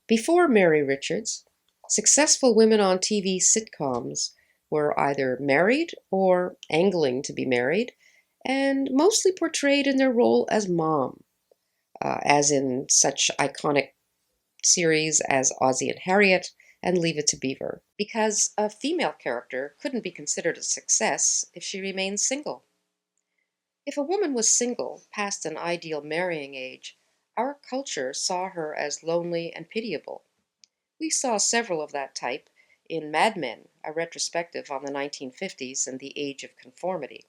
Before Mary Richards, successful women on TV sitcoms were either married or angling to be married, and mostly portrayed in their role as mom, as in such iconic series as Ozzie and Harriet and Leave It to Beaver, because a female character couldn't be considered a success if she remained single. If a woman was single past an ideal marrying age, our culture saw her as lonely and pitiable. We saw several of that type in Mad Men, a retrospective on the 1950s and the age of conformity.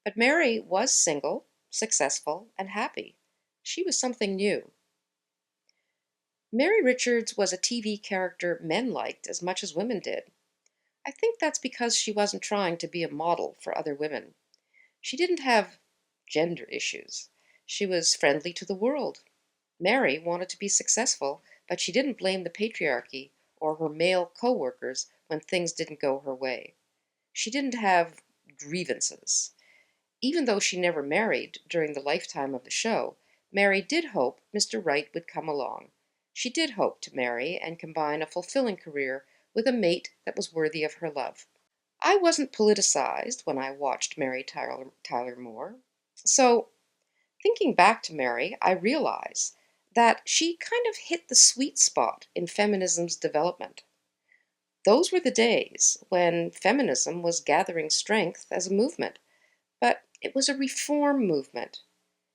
But Mary was single, successful, and happy. She was something new. Mary Richards was a TV character men liked as much as women did. I think that's because she wasn't trying to be a model for other women. She didn't have gender issues. She was friendly to the world. Mary wanted to be successful, but she didn't blame the patriarchy or her male co-workers when things didn't go her way. She didn't have grievances. Even though she never married during the lifetime of the show, Mary did hope Mr. Right would come along. She did hope to marry and combine a fulfilling career with a mate that was worthy of her love. I wasn't politicized when I watched Mary Tyler Moore. So, thinking back to Mary, I realize that she kind of hit the sweet spot in feminism's development. Those were the days when feminism was gathering strength as a movement, but it was a reform movement.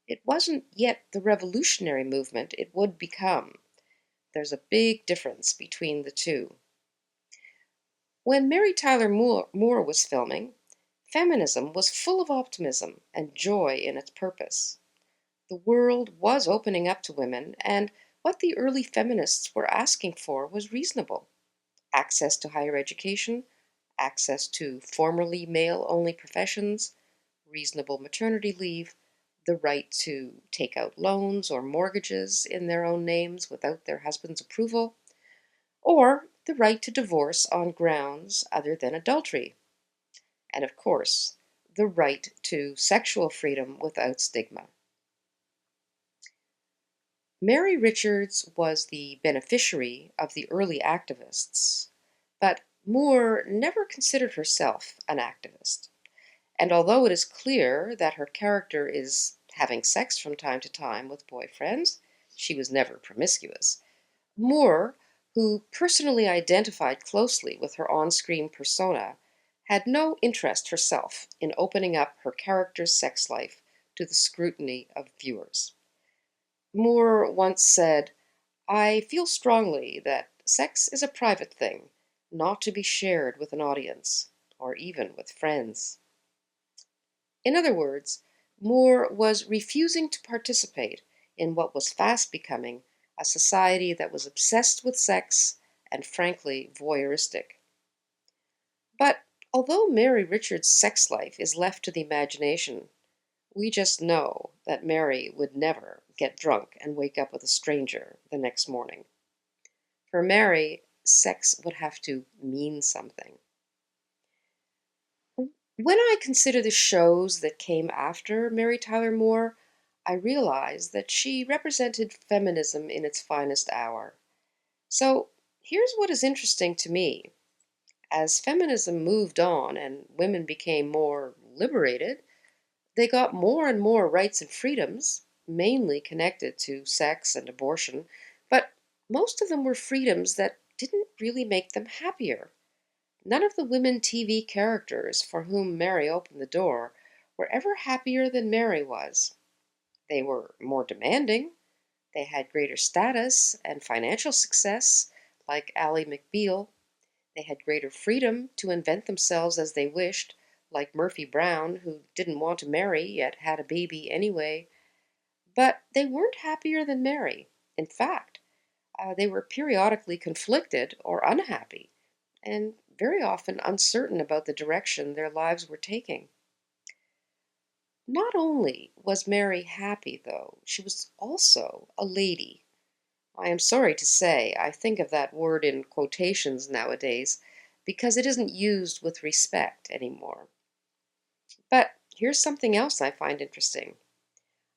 It wasn't yet the revolutionary movement it would become. There's a big difference between the two. When Mary Tyler Moore was filming, feminism was full of optimism and joy in its purpose. The world was opening up to women, and what the early feminists were asking for was reasonable: access to higher education, access to formerly male only professions, reasonable maternity leave, the right to take out loans or mortgages in their own names without their husband's approval, or the right to divorce on grounds other than adultery, and of course, the right to sexual freedom without stigma. Mary Richards was the beneficiary of the early activists, but Moore never considered herself an activist. And although it is clear that her character is having sex from time to time with boyfriends, she was never promiscuous. Moore, who personally identified closely with her on screen persona, had no interest herself in opening up her character's sex life to the scrutiny of viewers. Moore once said, "I feel strongly that sex is a private thing, not to be shared with an audience, or even with friends." In other words, Moore was refusing to participate in what was fast becoming a society that was obsessed with sex and frankly voyeuristic. But although Mary Richards' sex life is left to the imagination, we just know that Mary would never get drunk and wake up with a stranger the next morning. For Mary, sex would have to mean something. When I consider the shows that came after Mary Tyler Moore, I realize that she represented feminism in its finest hour. So here's what is interesting to me. As feminism moved on and women became more liberated, they got more and more rights and freedoms, mainly connected to sex and abortion, but most of them were freedoms that didn't really make them happier. None of the women TV characters for whom Mary opened the door were ever happier than Mary was. They were more demanding, they had greater status and financial success, like Ally McBeal. They had greater freedom to invent themselves as they wished, like Murphy Brown, who didn't want to marry yet had a baby anyway. But they weren't happier than Mary. In fact, they were periodically conflicted or unhappy, and very often uncertain about the direction their lives were taking. Not only was Mary happy, though, she was also a lady. I am sorry to say I think of that word in quotations nowadays because it isn't used with respect anymore. But here's something else I find interesting.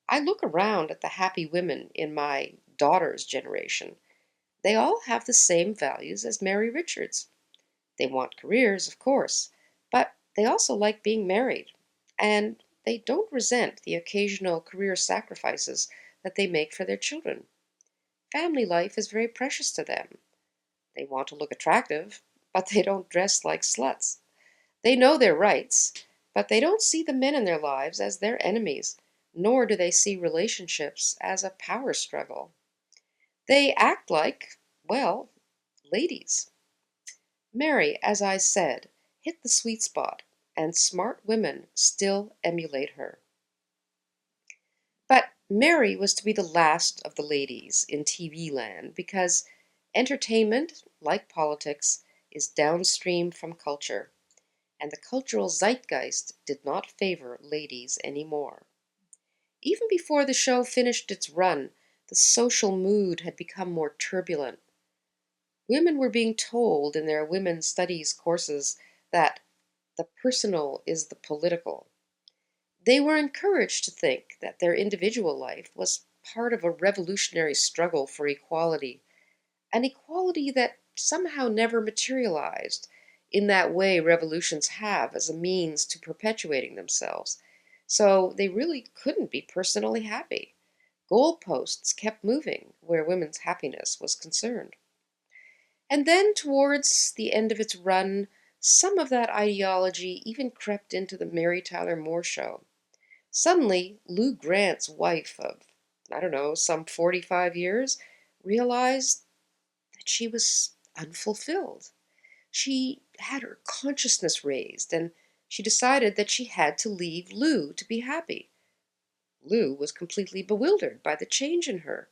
I look around at the happy women in my daughter's generation, They all have the same values as Mary Richards. They want careers, of course, but they also like being married, and they don't resent the occasional career sacrifices that they make for their children. Family life is very precious to them. They want to look attractive, but they don't dress like sluts. They know their rights, but they don't see the men in their lives as their enemies, nor do they see relationships as a power struggle. They act like, well, ladies. Mary, as I said, hit the sweet spot, and smart women still emulate her. But Mary was to be the last of the ladies in TV land because entertainment, like politics, is downstream from culture, and the cultural zeitgeist did not favor ladies anymore. Even before the show finished its run, the social mood had become more turbulent. Women were being told in their women's studies courses that the personal is the political. They were encouraged to think that their individual life was part of a revolutionary struggle for equality, an equality that somehow never materialized in that way revolutions have as a means to perpetuating themselves. So they really couldn't be personally happy. Goalposts kept moving where women's happiness was concerned. And then, towards the end of its run, some of that ideology even crept into the Mary Tyler Moore Show. Suddenly, Lou Grant's wife of, I don't know, some 45 years, realized that she was unfulfilled. She had her consciousness raised, and she decided that she had to leave Lou to be happy. Lou was completely bewildered by the change in her.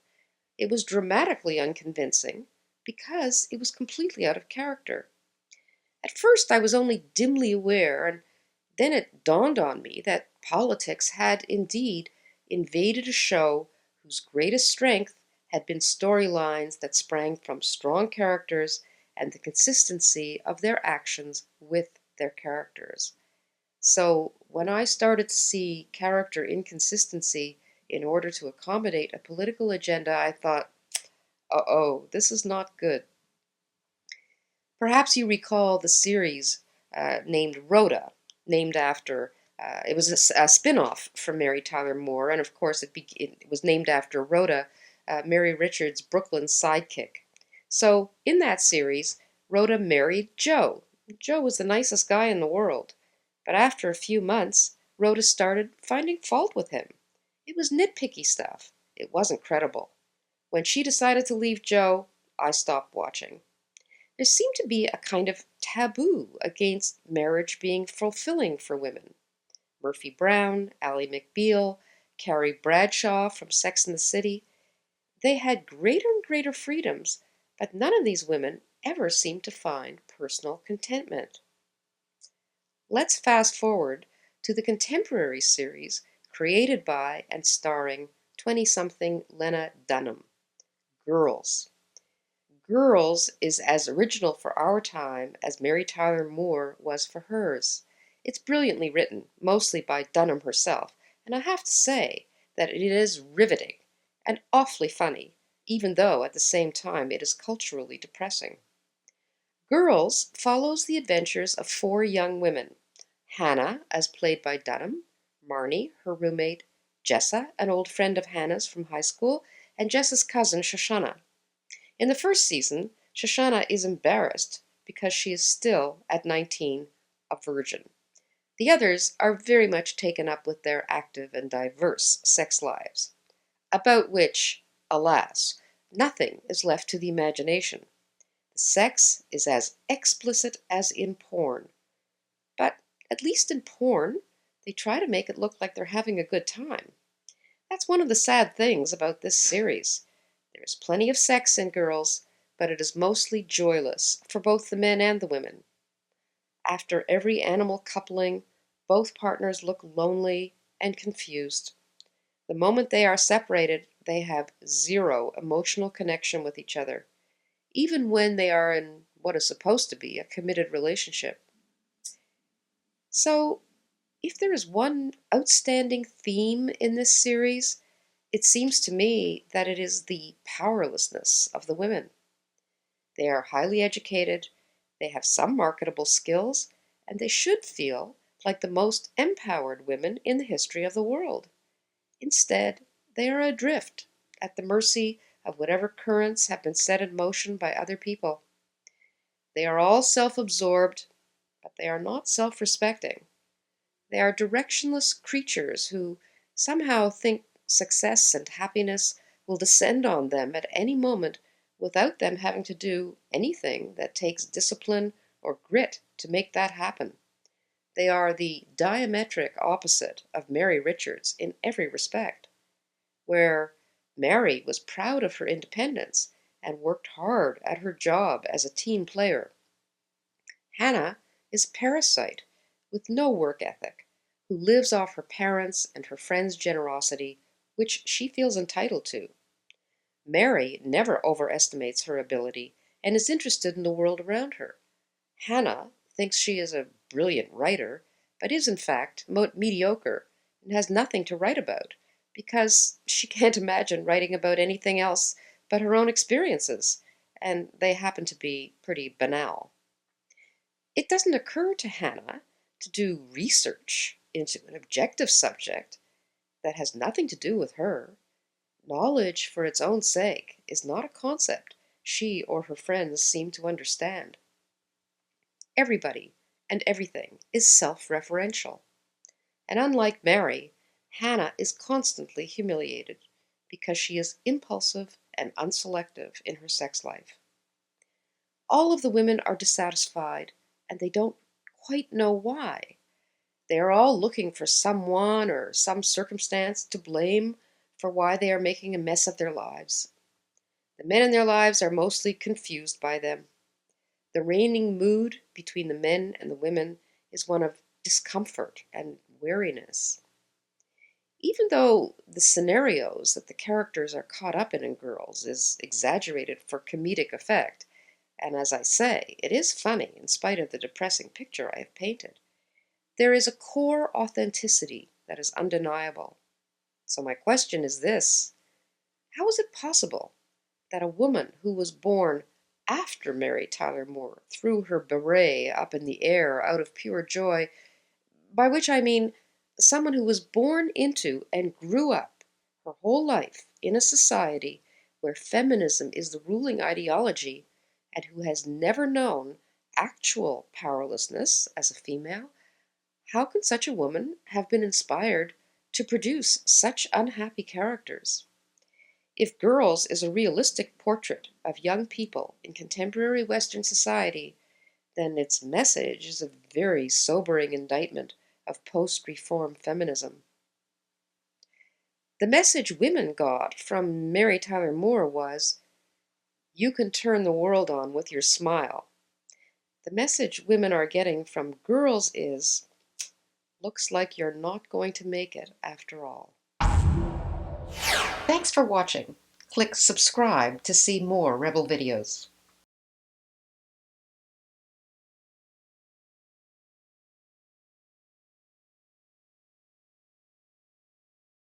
It was dramatically unconvincing because it was completely out of character. At first, I was only dimly aware, and then it dawned on me that politics had indeed invaded a show whose greatest strength had been storylines that sprang from strong characters and the consistency of their actions with their characters. So when I started to see character inconsistency in order to accommodate a political agenda, I thought, oh, this is not good. Perhaps you recall the series named Rhoda, named after, it was a spin-off from Mary Tyler Moore, and of course it was named after Rhoda, Mary Richards' Brooklyn sidekick. So in that series, Rhoda married Joe. Joe was the nicest guy in the world, but after a few months, Rhoda started finding fault with him. It was nitpicky stuff. It wasn't credible. When she decided to leave Joe, I stopped watching. There seemed to be a kind of taboo against marriage being fulfilling for women. Murphy Brown, Ally McBeal, Carrie Bradshaw from Sex and the City, they had greater and greater freedoms, but none of these women ever seemed to find personal contentment. Let's fast forward to the contemporary series created by and starring 20-something Lena Dunham, Girls. Girls is as original for our time as Mary Tyler Moore was for hers. It's brilliantly written, mostly by Dunham herself, and I have to say that it is riveting and awfully funny, even though at the same time it is culturally depressing. Girls follows the adventures of four young women: Hannah, as played by Dunham, Marnie, her roommate, Jessa, an old friend of Hannah's from high school, and Jessa's cousin, Shoshana. In the first season, Shoshana is embarrassed because she is still, at 19, a virgin. The others are very much taken up with their active and diverse sex lives, about which, alas, nothing is left to the imagination. The sex is as explicit as in porn, but at least in porn, they try to make it look like they're having a good time. That's one of the sad things about this series. There is plenty of sex in Girls, but it is mostly joyless for both the men and the women. After every animal coupling, both partners look lonely and confused. The moment they are separated, they have zero emotional connection with each other, even when they are in what is supposed to be a committed relationship. So, if there is one outstanding theme in this series, it seems to me that it is the powerlessness of the women. They are highly educated, they have some marketable skills, and they should feel like the most empowered women in the history of the world. Instead, they are adrift, at the mercy of whatever currents have been set in motion by other people. They are all self-absorbed, but they are not self-respecting. They are directionless creatures who somehow think success and happiness will descend on them at any moment without them having to do anything that takes discipline or grit to make that happen. They are the diametric opposite of Mary Richards in every respect, where Mary was proud of her independence and worked hard at her job as a team player. Hannah is a parasite with no work ethic, who lives off her parents' and her friends' generosity, which she feels entitled to. Mary never overestimates her ability and is interested in the world around her. Hannah thinks she is a brilliant writer, but is in fact mediocre and has nothing to write about because she can't imagine writing about anything else but her own experiences, and they happen to be pretty banal. It doesn't occur to Hannah to do research into an objective subject that has nothing to do with her. Knowledge for its own sake is not a concept she or her friends seem to understand. Everybody and everything is self-referential. And unlike Mary, Hannah is constantly humiliated because she is impulsive and unselective in her sex life. All of the women are dissatisfied, and they don't quite know why. They are all looking for someone or some circumstance to blame for why they are making a mess of their lives. The men in their lives are mostly confused by them. The reigning mood between the men and the women is one of discomfort and weariness. Even though the scenarios that the characters are caught up in Girls is exaggerated for comedic effect, and as I say, it is funny in spite of the depressing picture I have painted, there is a core authenticity that is undeniable. So my question is this: how is it possible that a woman who was born after Mary Tyler Moore threw her beret up in the air out of pure joy, by which I mean someone who was born into and grew up her whole life in a society where feminism is the ruling ideology, and who has never known actual powerlessness as a female, how can such a woman have been inspired to produce such unhappy characters? If Girls is a realistic portrait of young people in contemporary Western society, then its message is a very sobering indictment of post-reform feminism. The message women got from Mary Tyler Moore was, "You can turn the world on with your smile." The message women are getting from Girls is, looks like you're not going to make it after all. Thanks for watching. Click subscribe to see more Rebel videos.